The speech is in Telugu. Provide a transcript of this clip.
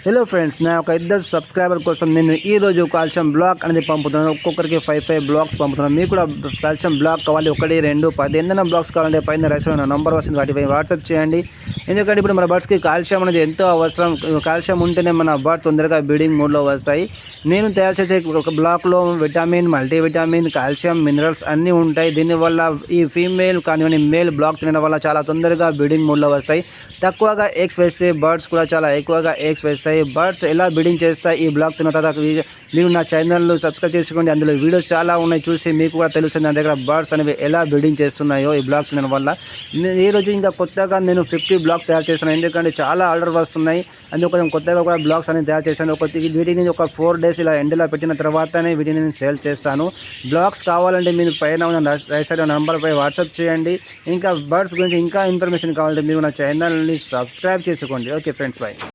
హలో ఫ్రెండ్స్, నా ఒక ఇద్దరు సబ్స్క్రైబర్ కోసం నేను ఈరోజు కాల్షియం బ్లాక్ అనేది పంపుతున్నాను. ఒక్కొక్కరికి 5 బ్లాక్స్ పంపుతున్నాను. మీకు కూడా కాల్షియం బ్లాక్ కావాలి, 1, 2, 10 ఎన్నైనా బ్లాక్స్ కావాలంటే పైన రైస్లో నా నంబర్ వస్తుంది, వాటిపై వాట్సాప్ చేయండి. ఎందుకంటే ఇప్పుడు మన బర్డ్స్కి కాల్షియం అనేది ఎంతో అవసరం. కాల్షియం ఉంటేనే మన బర్డ్ తొందరగా బ్రీడింగ్ మోడ్లో వస్తాయి. నేను తయారు చేసే ఒక బ్లాక్లో విటమిన్, మల్టీవిటమిన్, కాల్షియం, మినరల్స్ అన్నీ ఉంటాయి. దీనివల్ల ఈ ఫీమేల్ కానివ్వండి మేల్ బ్లాక్ తినడం వల్ల చాలా తొందరగా బ్రీడింగ్ మోడ్లో వస్తాయి. తక్కువగా ఎగ్స్ వేస్తే బర్డ్స్ కూడా చాలా ఎక్కువగా ఎగ్స్ వేస్తాయి. బర్డ్స్ ఎలా బ్రీడింగ్ చేస్తాయి ఈ బ్లాక్ తిన్న తర్వాత మీరు నా ఛానల్ను సబ్స్క్రైబ్ చేసుకోండి. అందులో వీడియోస్ చాలా ఉన్నాయి, చూసి మీకు కూడా తెలుస్తుంది నా దగ్గర బర్డ్స్ అనేవి ఎలా బ్రీడింగ్ చేస్తున్నాయో ఈ బ్లాక్ తినడం వల్ల. ఈరోజు ఇంకా కొత్తగా నేను 50 బ్లాక్ తయారు చేస్తున్నాను. ఎందుకంటే చాలా ఆర్డర్ వస్తున్నాయి, అందుకోసం కొత్తగా కూడా బ్లాక్స్ అనేది తయారు చేశాను. వీటిని ఒక 4 డేస్ ఇలా ఎండలో పెట్టిన తర్వాతనే వీటిని నేను సేల్ చేస్తాను. బ్లాక్స్ కావాలంటే మీరు పైన ఉన్న రైట్ సైడ్ నంబర్పై వాట్సాప్ చేయండి. ఇంకా బర్డ్స్ గురించి ఇంకా ఇన్ఫర్మేషన్ కావాలంటే మీరు నా ఛానల్ని సబ్స్క్రైబ్ చేసుకోండి. Okay friends, bye.